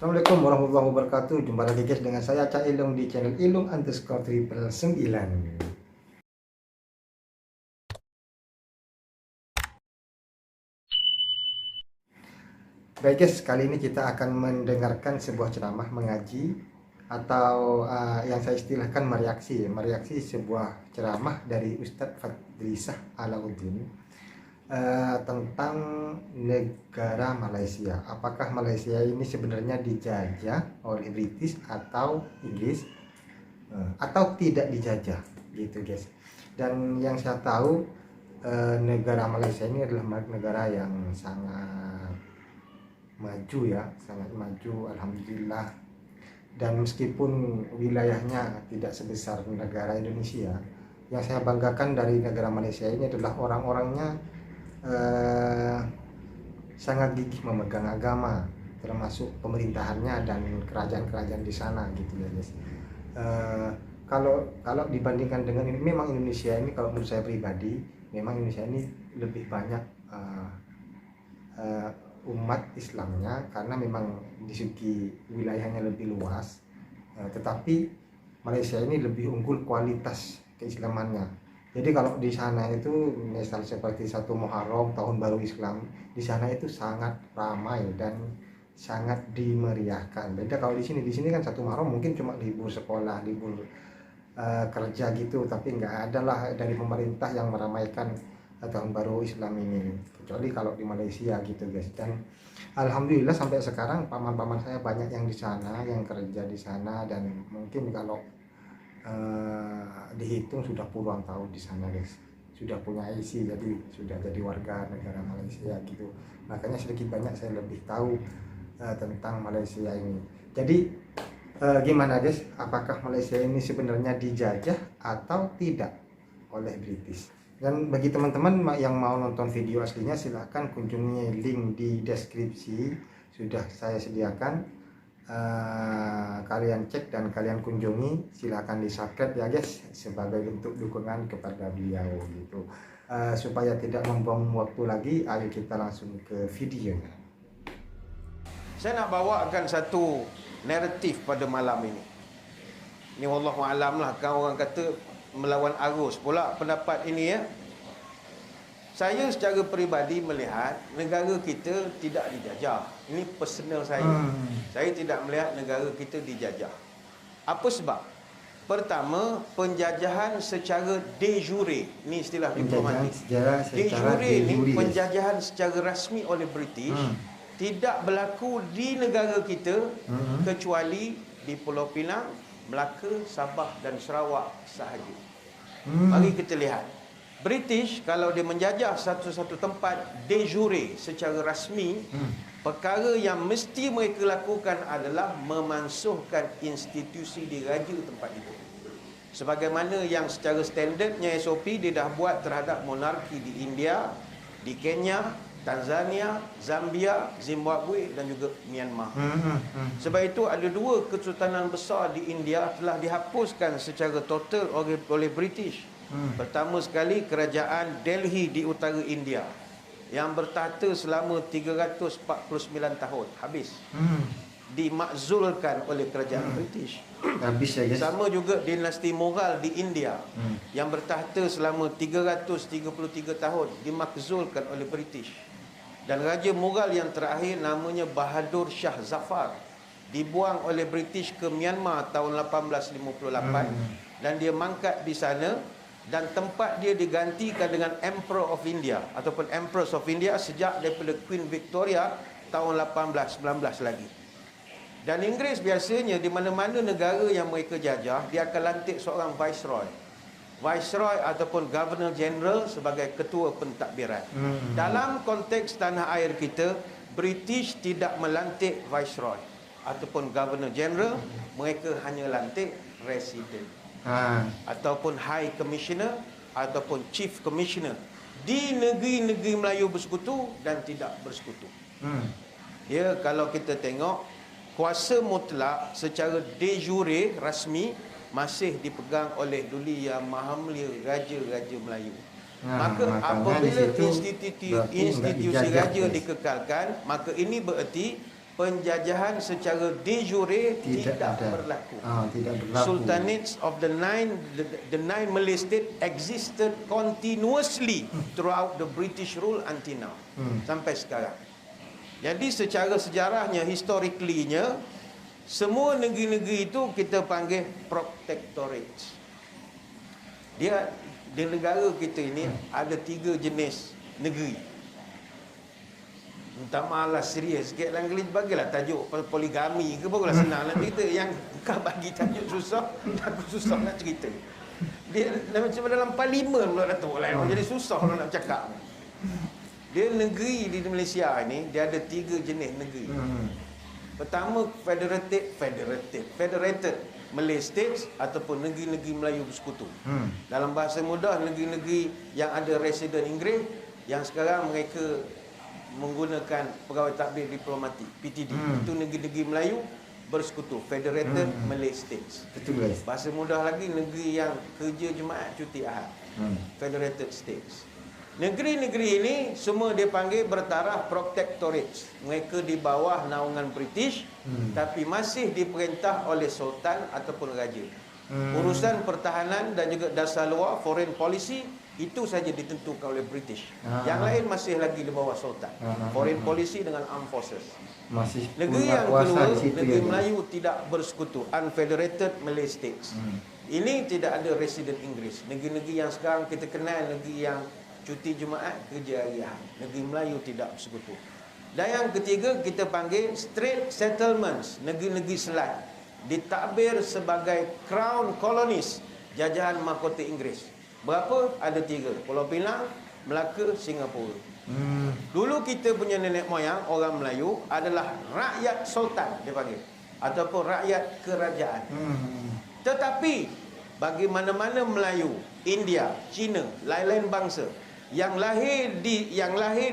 Assalamualaikum warahmatullahi wabarakatuh. Jumpa lagi guys dengan saya Cak Ilung di channel Ilung_999. Baik guys, kali ini kita akan mendengarkan sebuah ceramah mengaji atau yang saya istilahkan mereaksi sebuah ceramah dari Ustadz Fadlisah Alauddin tentang negara Malaysia. Apakah Malaysia ini sebenarnya dijajah oleh British atau Inggris atau tidak dijajah gitu guys. Dan yang saya tahu negara Malaysia ini adalah negara yang sangat maju ya, sangat maju alhamdulillah. Dan meskipun wilayahnya tidak sebesar negara Indonesia, yang saya banggakan dari negara Malaysia ini adalah orang-orangnya sangat gigih memegang agama, termasuk pemerintahannya dan kerajaan-kerajaan di sana gitu ya guys. Kalau dibandingkan dengan ini, memang Indonesia ini kalau menurut saya pribadi, memang Indonesia ini lebih banyak umat Islamnya karena memang di segi wilayahnya lebih luas, tetapi Malaysia ini lebih unggul kualitas keislamannya. Jadi kalau di sana itu misal seperti 1 Muharram, tahun baru Islam, di sana itu sangat ramai dan sangat dimeriahkan. Beda kalau di sini kan 1 Muharram mungkin cuma libur sekolah, libur kerja gitu, tapi nggak ada lah dari pemerintah yang meramaikan tahun baru Islam ini, kecuali kalau di Malaysia gitu guys. Dan alhamdulillah sampai sekarang paman-paman saya banyak yang di sana, yang kerja di sana, dan mungkin kalau dihitung sudah puluhan tahun di sana guys, sudah punya IC, jadi sudah jadi warga negara Malaysia gitu. Makanya sedikit banyak saya lebih tahu tentang Malaysia ini. Jadi gimana guys, apakah Malaysia ini sebenarnya dijajah atau tidak oleh British? Dan bagi teman-teman yang mau nonton video aslinya, silahkan kunjungi link di deskripsi, sudah saya sediakan. Kalian cek dan kalian kunjungi, silahkan di subscribe ya guys, sebagai bentuk dukungan kepada beliau gitu. Supaya tidak membuang waktu lagi, ayo kita langsung ke videonya. Saya nak bawakan satu naratif pada malam ini. Ini wallahu alam lah, kan orang kata melawan arus pula pendapat ini ya. Saya secara peribadi melihat negara kita tidak dijajah. Ini personal saya. Saya tidak melihat negara kita dijajah. Apa sebab? Pertama, penjajahan secara de jure. Ini istilah diplomatik. De jure ni penjajahan secara rasmi oleh British tidak berlaku di negara kita kecuali di Pulau Pinang, Melaka, Sabah dan Sarawak sahaja. Mari kita lihat. British kalau dia menjajah satu-satu tempat de jure secara rasmi, perkara yang mesti mereka lakukan adalah memansuhkan institusi diraja tempat itu. Sebagaimana yang secara standardnya SOP dia dah buat terhadap monarki di India, di Kenya, Tanzania, Zambia, Zimbabwe dan juga Myanmar. Sebab itu ada 2 kesultanan besar di India telah dihapuskan secara total oleh British. Pertama sekali kerajaan Delhi di utara India yang bertahta selama 349 tahun, habis. Dimakzulkan oleh kerajaan British. Habis ya guys. Sama juga dinasti Mughal di India yang bertahta selama 333 tahun, dimakzulkan oleh British. Dan Raja Mughal yang terakhir namanya Bahadur Shah Zafar dibuang oleh British ke Myanmar tahun 1858 dan dia mangkat di sana, dan tempat dia digantikan dengan Emperor of India ataupun Empress of India sejak daripada Queen Victoria tahun 1819 lagi. Dan Inggeris biasanya di mana-mana negara yang mereka jajah, dia akan lantik seorang Viceroy. Viceroy ataupun Governor General sebagai ketua pentadbiran. Dalam konteks tanah air kita, British tidak melantik Viceroy ataupun Governor General, mereka hanya lantik Resident. Ataupun High Commissioner ataupun Chief Commissioner di negeri-negeri Melayu bersekutu dan tidak bersekutu. Ya, kalau kita tengok, kuasa mutlak secara de jure rasmi masih dipegang oleh Duli Yang Maha Mulia Raja-Raja Melayu. Maka apabila institusi raja dikekalkan, maka ini bererti penjajahan secara de jure tidak berlaku. Tidak berlaku. Sultanates of the nine Malay state existed continuously throughout the British rule until now. Sampai sekarang. Jadi secara sejarahnya, historically-nya, semua negeri-negeri itu kita panggil protectorates. Dia di negara kita ini ada 3 jenis negeri. Minta maaf serius sikit lah, bagilah tajuk poligami ke barulah senang nak cerita. Yang kau bagi tajuk susah, aku susah nak cerita. Dia macam dalam parlimen pula Datuk lah, jadi susah kalau nak cakap. Dia negeri di Malaysia ni, dia ada 3 jenis negeri. Pertama, federated Malay States ataupun negeri-negeri Melayu bersekutu. Dalam bahasa mudah, negeri-negeri yang ada residen Inggeris yang sekarang mereka menggunakan pegawai takbir diplomatik, PTD. Itu negeri-negeri Melayu bersekutu, Federated Malay States. Betul guys. Bahasa mudah lagi, negeri yang kerja Jumaat cuti Ahad, Federated States. Negeri-negeri ini semua dia panggil bertaraf protectorates. Mereka di bawah naungan British, tapi masih diperintah oleh sultan ataupun raja. Urusan pertahanan dan juga dasar luar, foreign policy, itu saja ditentukan oleh British. Yang lain masih lagi di bawah sultan. Foreign policy dengan armed forces. Masih negeri yang kedua, negeri Melayu tidak bersekutu, unfederated Malay States. Ini tidak ada residen Inggeris. Negeri-negeri yang sekarang kita kenal, negeri yang cuti Jumaat, kerja hari Ahad. Negeri Melayu tidak bersekutu. Dan yang ketiga kita panggil Strait Settlements, negeri-negeri selat, ditakbir sebagai Crown Colonies, jajahan mahkota Inggeris. Berapa? Ada 3. Pulau Pinang, Melaka, Singapura. Dulu kita punya nenek moyang orang Melayu adalah rakyat sultan dia panggil, ataupun rakyat kerajaan. Tetapi bagi mana-mana Melayu, India, Cina, lain-lain bangsa yang lahir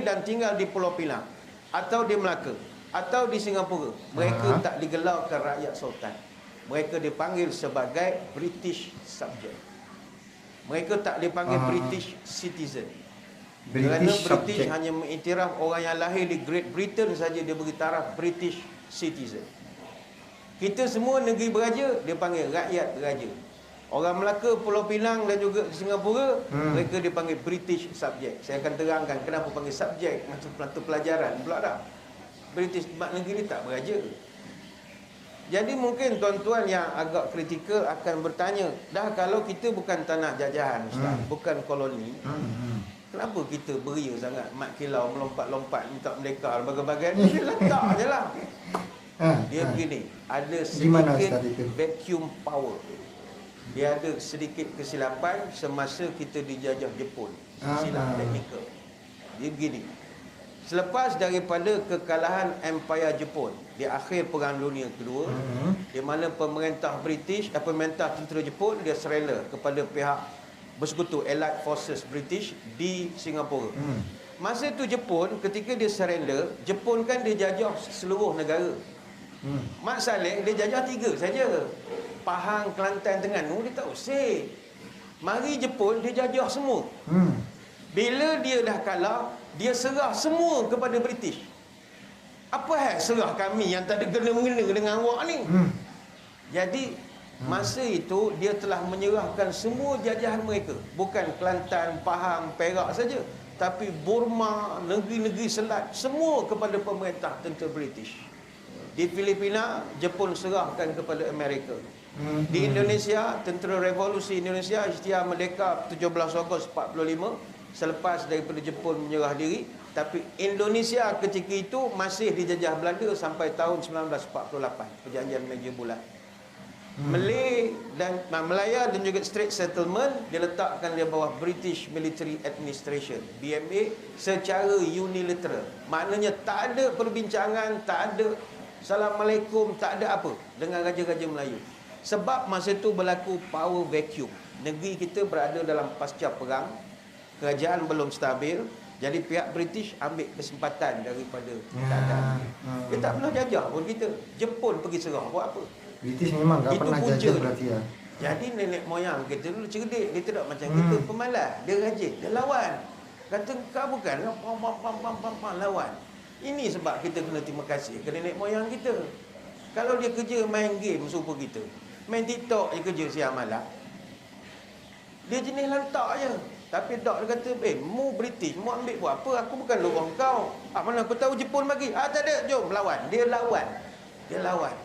dan tinggal di Pulau Pinang atau di Melaka atau di Singapura, mereka tak digelarkan rakyat sultan. Mereka dipanggil sebagai British subject. Mereka tak dipanggil British citizen. Kerana British hanya mengiktiraf orang yang lahir di Great Britain saja, dia beri taraf British citizen. Kita semua negeri beraja, dia panggil rakyat raja. Orang Melaka, Pulau Pinang dan juga Singapura, mereka dipanggil British subject. Saya akan terangkan kenapa panggil subject, macam satu pelajaran pula dah. British negeri ni tak beraja. Jadi mungkin tuan-tuan yang agak kritikal akan bertanya, dah kalau kita bukan tanah jajahan Ustaz, bukan koloni, kenapa kita beria sangat, mat kilau, melompat-lompat, minta merdeka, bagai-bagai? Dia letak je lah. Dia begini, ada sedikit vacuum power. Dia ada sedikit kesilapan semasa kita dijajah Jepun. Silap teknikal. Dia begini, selepas daripada kekalahan Empire Jepun di akhir Perang Dunia Kedua, di mana pemerintah British, pemerintah tentera Jepun, dia surrender kepada pihak bersekutu Allied Forces British di Singapura. Masa itu Jepun, ketika dia surrender, Jepun kan dia jajah seluruh negara. Mat Saleh dia jajah 3 saja. Pahang, Kelantan, Terengganu dia tak usik. Mari Jepun dia jajah semua. Bila dia dah kalah, dia serah semua kepada British. Apa hal serah kami yang tak ada kena-mengena dengan awak ni? Jadi masa itu dia telah menyerahkan semua jajahan mereka, bukan Kelantan, Pahang, Perak saja, tapi Burma, negeri-negeri selat, semua kepada pemerintah tentera British. Di Filipina, Jepun serahkan kepada Amerika. Di Indonesia, Tentera Revolusi Indonesia isytihar merdeka 17 Ogos 45 selepas daripada Jepun menyerah diri. Tapi Indonesia ketika itu masih dijajah Belanda sampai tahun 1948, perjanjian Meja Bulat. Malaya dan juga Strait Settlement diletakkan di bawah British Military Administration, BMA, secara unilateral. Maknanya tak ada perbincangan, tak ada Assalamualaikum, tak ada apa dengan raja-raja Melayu. Sebab masa itu berlaku power vacuum. Negeri kita berada dalam pasca perang, kerajaan belum stabil. Jadi pihak British ambil kesempatan daripada keadaan. Dia tak pernah jajah pun kita. Jepun pergi serah buat apa? British memang tak pernah jajah berarti ya. Jadi nenek moyang kita dulu cerdik. Dia tidak macam kita pemalas. Dia rajin, dia lawan. Kata kau bukan lawan. Ini sebab kita kena terima kasih ke nenek moyang kita. Kalau dia kerja main game serupa kita, main TikTok je kerja siang malam, dia jenis lantak je. Tapi dok dia kata, mu British, mu ambil buat apa? Aku bukan lorong kau. Mana aku tahu Jepun bagi? Tak ada, jom lawan. Dia lawan. Dia lawan.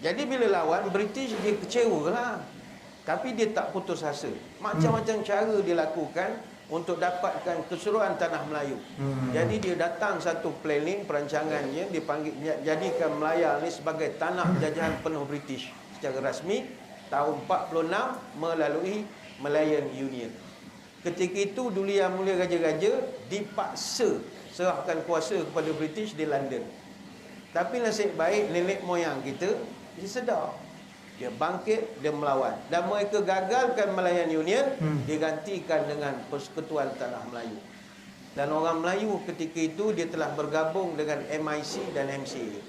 Jadi bila lawan, British dia kecewa lah. Tapi dia tak putus asa. Macam-macam cara dia lakukan untuk dapatkan keseluruhan tanah Melayu. Jadi dia datang satu planning, perancangannya, dia panggil, jadikan Melaya ni sebagai tanah jajahan penuh British secara rasmi. Tahun 46 melalui Malayan Union. Ketika itu Dulu Yang Mulia Raja-Raja dipaksa serahkan kuasa kepada British di London. Tapi nasib baik nenek moyang kita, dia sedar. Dia bangkit, dia melawan. Dan mereka gagalkan Malayan Union, digantikan dengan Persekutuan Tanah Melayu. Dan orang Melayu ketika itu dia telah bergabung dengan MIC dan MCA.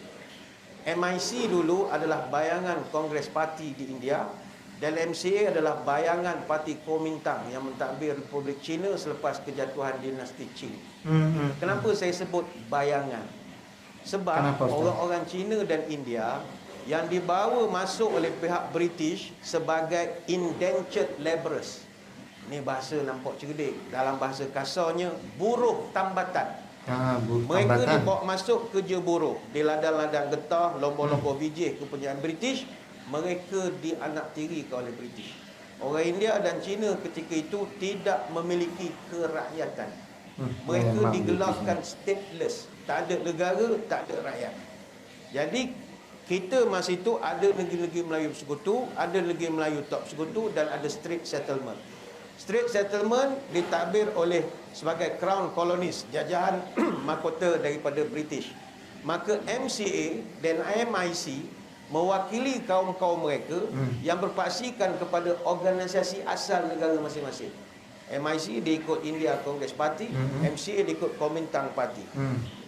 MIC dulu adalah bayangan Kongres Parti di India, dan MCA adalah bayangan Parti Kuomintang yang mentadbir Republik China selepas kejatuhan dinasti Qing. Kenapa saya sebut bayangan? Sebab orang-orang China dan India yang dibawa masuk oleh pihak British sebagai indentured labourers. Ini bahasa nampak cerdik. Dalam bahasa kasarnya, buruh tambatan. Mereka dibawa masuk kerja buruh di ladang-ladang getah, lombor-lombor bijih kepunyaan British. Mereka dianaktirikan oleh British. Orang India dan Cina ketika itu tidak memiliki kerakyatan. Mereka digelarkan stateless. Tak ada negara, tak ada rakyat. Jadi kita masa itu ada negeri-negeri Melayu Bersekutu, ada negeri Melayu tak Bersekutu, dan ada Strait Settlement. Strait Settlement ditadbir oleh sebagai Crown Colonies, jajahan mahkota daripada British. Maka MCA dan MIC mewakili kaum-kaum mereka yang berpaksikan kepada organisasi asal negara masing-masing. MIC dia ikut India Congress Party, MCA dia ikut Kuomintang Party.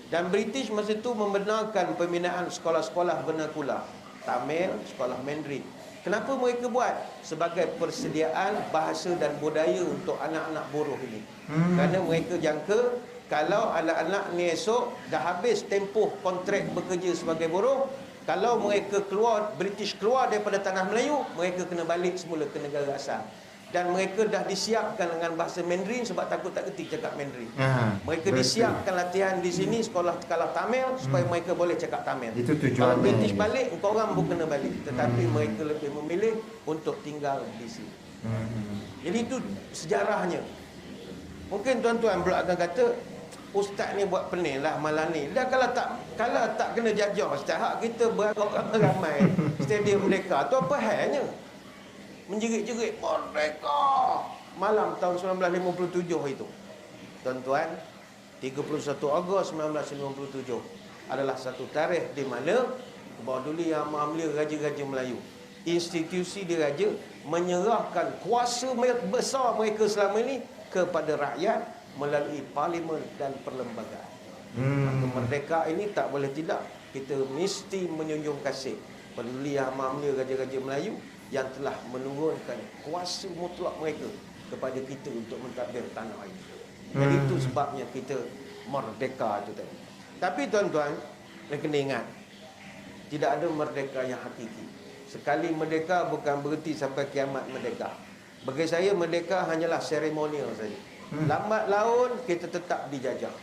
Dan British masa itu membenarkan pembinaan sekolah-sekolah vernakular, Tamil, sekolah Mandarin. Kenapa mereka buat? Sebagai persediaan bahasa dan budaya untuk anak-anak buruh ini. Kerana mereka jangka kalau anak-anak ni esok dah habis tempoh kontrak bekerja sebagai buruh, kalau mereka keluar, British keluar daripada tanah Melayu, mereka kena balik semula ke negara asal. Dan mereka dah disiapkan dengan bahasa Mandarin sebab takut tak kerti cakap Mandarin. Mereka disiapkan latihan di sini, sekolah kalau Tamil, supaya mereka boleh cakap Tamil. Itu tujuannya. Kalau British balik, kau orang pun kena balik. Tetapi mereka lebih memilih untuk tinggal di sini. Jadi itu sejarahnya. Mungkin tuan-tuan pula akan kata, ustaz ni buat pening lah malam ni. Dan kalau tak kena jajah ustaz, hak kita beramai Stadium Merdeka tu apa halnya? Menjerit-jerit Merdeka malam tahun 1957 itu. Tuan-tuan, 31 Ogos 1957 adalah satu tarikh di mana Dulu Yang Maha Mulia Raja-Raja Melayu, institusi diraja, menyerahkan kuasa besar mereka selama ini kepada rakyat melalui parlimen dan perlembagaan. Maka merdeka ini tak boleh tidak, kita mesti menjunjung kasih Dulu Yang Maha Mulia Raja-Raja Melayu yang telah menurunkan kuasa mutlak mereka kepada kita untuk mentadbir tanah air. Jadi itu sebabnya kita merdeka itu tadi. Tapi tuan-tuan, kena ingat, tidak ada merdeka yang hakiki. Sekali merdeka bukan berhenti sampai kiamat merdeka. Bagi saya merdeka hanyalah seremonial saja. Lambat laun kita tetap dijajah.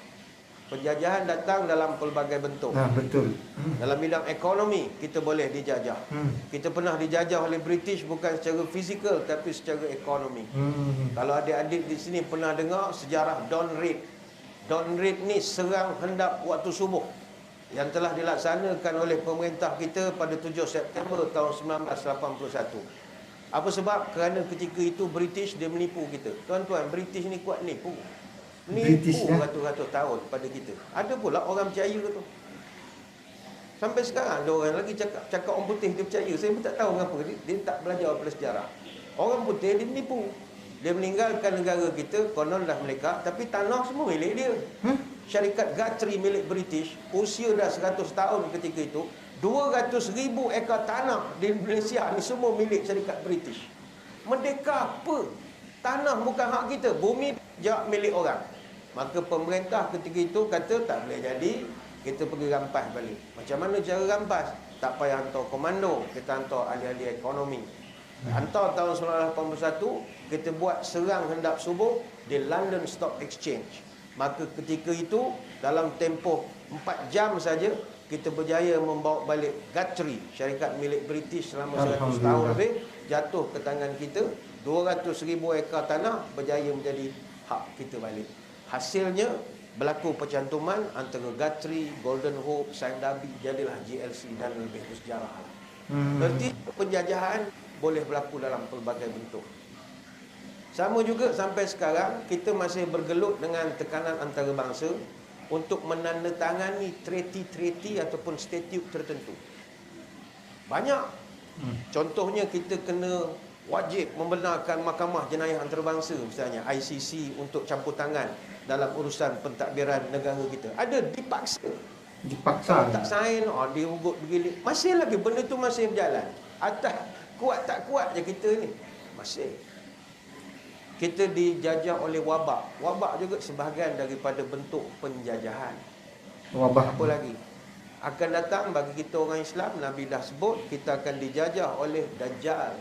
Penjajahan datang dalam pelbagai bentuk. Betul. Dalam bidang ekonomi kita boleh dijajah. Kita pernah dijajah oleh British bukan secara fizikal tapi secara ekonomi. Kalau adik-adik di sini pernah dengar sejarah Don Reid. Don Reid ni serang hendap waktu subuh yang telah dilaksanakan oleh pemerintah kita pada 7 September tahun 1981. Apa sebab? Kerana ketika itu British dia menipu kita. Tuan-tuan, British ni kuat nipu. Nipu ratus-ratus tahun pada kita. Ada pula orang percaya ke tu. Sampai sekarang ada orang lagi cakap orang putih dia percaya. Saya pun tak tahu kenapa. Dia tak belajar pada sejarah. Orang putih dia menipu. Dia meninggalkan negara kita, konon dah mereka, tapi tanah semua milik dia. Syarikat Guthrie milik British, usia dah 100 tahun ketika itu, 200,000 ekar tanah di Malaysia ni semua milik syarikat British. Merdeka apa? Tanah bukan hak kita, bumi milik orang. Maka pemerintah ketika itu kata tak boleh jadi, kita pergi rampas balik. Macam mana cara rampas? Tak payah hantar komando, kita hantar ahli-ahli ekonomi. Hantar tahun 1981, kita buat serang hendap subuh di London Stock Exchange. Maka ketika itu, dalam tempoh 4 jam saja, kita berjaya membawa balik Guthrie, syarikat milik British selama 100 tahun lebih, jatuh ke tangan kita. 200,000 ekar tanah berjaya menjadi hak kita balik. Hasilnya berlaku percantuman antara Guthrie, Golden Hope, Sime Darby, jadilah GLC dan lebih bersejarah. Berarti penjajahan boleh berlaku dalam pelbagai bentuk. Sama juga sampai sekarang kita masih bergelut dengan tekanan antarabangsa untuk menandatangani treaty ataupun statute tertentu. Banyak. Contohnya kita kena wajib membenarkan Mahkamah Jenayah Antarabangsa misalnya ICC untuk campur tangan dalam urusan pentadbiran negara kita. Ada dipaksa. Kalau tak sign, diugut begini. Masih lagi benda tu masih berjalan. Atas kuat tak kuat je kita ni. Masih. Kita dijajah oleh wabak. Wabak juga sebahagian daripada bentuk penjajahan. Wabak. Apa lagi? Akan datang bagi kita orang Islam, Nabi dah sebut, kita akan dijajah oleh Dajjal.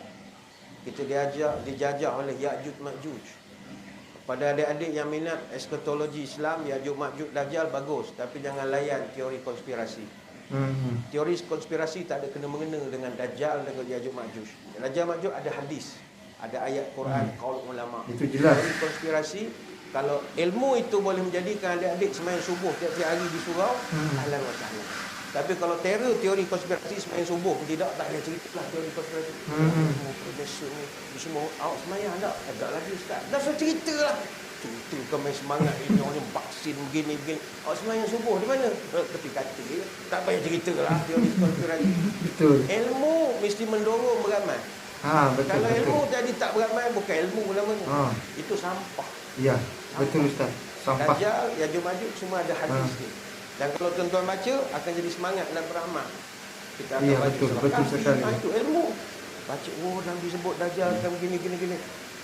Kita dijajah oleh Ya'juj Ma'juj. Pada adik-adik yang minat eskatologi Islam, Ya'juj Ma'juj Dajjal bagus, tapi jangan layan teori konspirasi. Teori konspirasi tak ada kena-mengena dengan Dajjal dan Ya'juj Ma'juj. Dajjal Ma'juj ada hadis, ada ayat Quran, qaul ulama. Itu jelas. Teori konspirasi, kalau ilmu itu boleh menjadikan adik-adik sembahyang subuh tiap-tiap hari di surau, ahlan wa sahlan. Tapi kalau teori konspirasi sembahyang subuh tidak, tak ada ceritalah teori konspirasi. Profesor ni semua awak sembahyang tak? Agak lagi ustaz. Dah so ceritalah. Cerita kau main semangat ini orang vaksin begini. Awak sembahyang subuh di mana? Tepi kata je. Tak payah ceritalah teori konspirasi. Betul. Ilmu mesti mendorong beramal. Betul. Kalau betul. ilmu tadi tak beramal, bukan ilmu namanya. Itu sampah. Iya, betul Ustaz. Sampah. Dajjal, Ya'juj Ma'juj semua ada hadis ni. Dan kalau tuan-tuan baca, akan jadi semangat dan beramal. Kita akan baca betul, surah betul Kahfi. sekali. Itu ilmu. Baca, Nabi sebut Dajjal akan begini.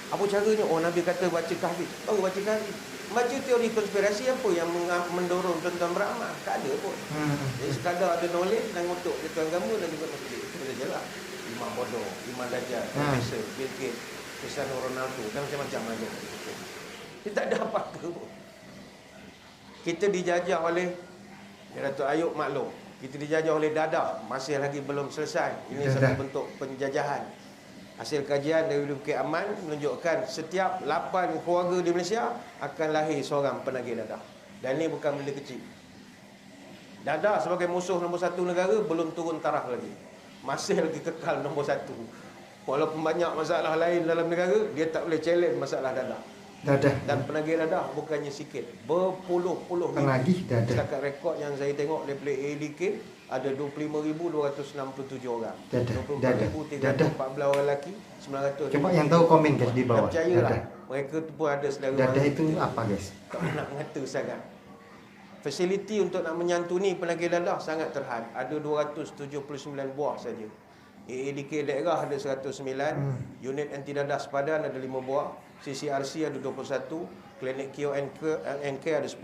Apa caranya? Nabi kata baca Kahfi. Baca Kahfi. Baca teori konspirasi apa yang mendorong tuan-tuan beramal? Tak ada pun. Jadi sekadar ada knowledge dan untuk tuan agama dan juga masjid. Itu saja lah. Imam bodoh, Imam Dajjal, Profesor, Bill Gates, Cristiano Ronaldo dan macam-macam lagi. Dia tak ada apa-apa pun. Kita dijajah oleh Datuk Ayub maklum, kita dijajah oleh dadah, masih lagi belum selesai. Ini satu bentuk penjajahan. Hasil kajian dari Bukit Aman menunjukkan setiap 8 keluarga di Malaysia akan lahir seorang penagih dadah. Dan ini bukan benda kecil. Dadah sebagai musuh nombor 1 negara belum turun taraf lagi. Masih lagi kekal nombor 1. Walaupun banyak masalah lain dalam negara, dia tak boleh challenge masalah dadah. Dan penagih dadah bukannya sikit, berpuluh-puluh penagih dadah. Setakat rekod yang saya tengok daripada ADK ada 25,267 orang. 24,314 orang lelaki, 900. Coba yang tahu komen guys di bawah. Percayalah, mereka tu pun ada saudara. Dadah itu apa guys? Tak nak mengata sangat. Fasiliti untuk nak menyantuni penagih dadah sangat terhad. Ada 279 buah saja. AADK daerah ada 109, unit anti dadah sepadan ada 5 buah, CCRC ada 21, klinik QNK ada 10,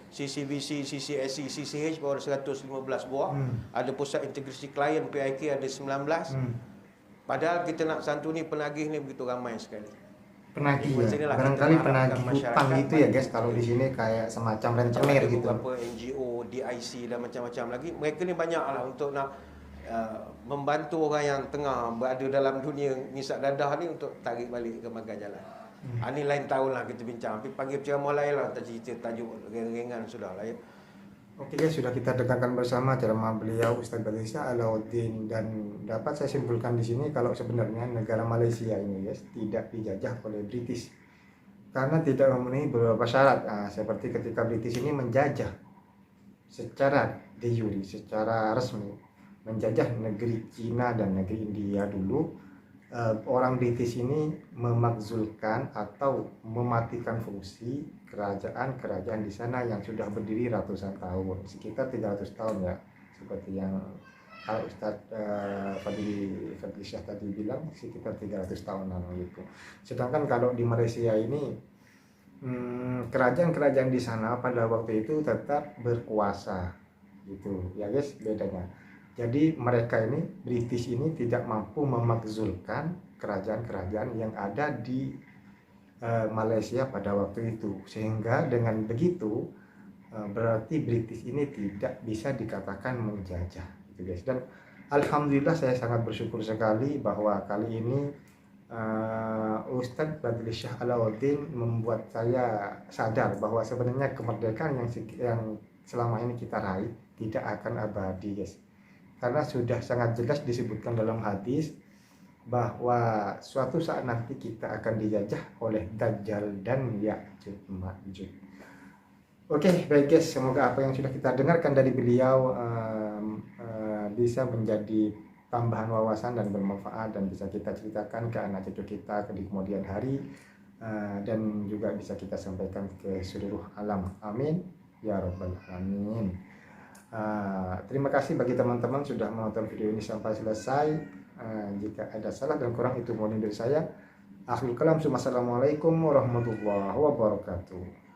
CCBC, CCSC, CCH baru ada 115 buah, ada pusat integrasi klien PIK ada 19. Padahal kita nak santuni penagih ni begitu ramai sekali. Penagih ya. Barangkali penagih hutang itu ya guys, kalau di sini kayak semacam rentenir gitu. Beberapa NGO, DIC dan macam-macam lagi. Mereka ni banyaklah untuk nak membantu orang yang tengah berada dalam dunia ngisap dadah ni untuk tarik balik ke marga jalan. Ini lain tahun lah kita bincang. Tapi panggil ceramah lain lah, kita cerita tajuk ringan sudah lah ya. Oke guys, sudah kita dengarkan bersama ceramah beliau Ustaz Badrisa Alauddin, dan dapat saya simpulkan di sini kalau sebenarnya negara Malaysia ini guys tidak dijajah oleh British karena tidak memenuhi beberapa syarat. Seperti ketika British ini menjajah secara de jure, secara resmi menjajah negeri Cina dan negeri India dulu, orang British ini memakzulkan atau mematikan fungsi kerajaan-kerajaan di sana yang sudah berdiri ratusan tahun, sekitar 300 tahun ya, seperti yang Ustadz Fadli Syah tadi bilang sekitar 300 tahunan gitu. Sedangkan kalau di Malaysia ini kerajaan-kerajaan di sana pada waktu itu tetap berkuasa gitu ya guys bedanya. Jadi mereka ini British ini tidak mampu memakzulkan kerajaan-kerajaan yang ada di Malaysia pada waktu itu, sehingga dengan begitu berarti British ini tidak bisa dikatakan menjajah gitu guys. Dan alhamdulillah saya sangat bersyukur sekali bahwa kali ini Ustadz Badli Shah Alauddin membuat saya sadar bahwa sebenarnya kemerdekaan yang selama ini kita raih tidak akan abadi guys, karena sudah sangat jelas disebutkan dalam hadis bahwa suatu saat nanti kita akan dijajah oleh Dajjal dan Ya'juj Ma'juj. Oke, baik guys, semoga apa yang sudah kita dengarkan dari beliau bisa menjadi tambahan wawasan dan bermanfaat, dan bisa kita ceritakan ke anak cucu kita di kemudian hari, dan juga bisa kita sampaikan ke seluruh alam. Amin ya rabbal alamin. Terima kasih bagi teman-teman sudah menonton video ini sampai selesai. Jika ada salah dan kurang itu mohon dari saya. Akhirul kalam, assalamualaikum warahmatullahi wabarakatuh.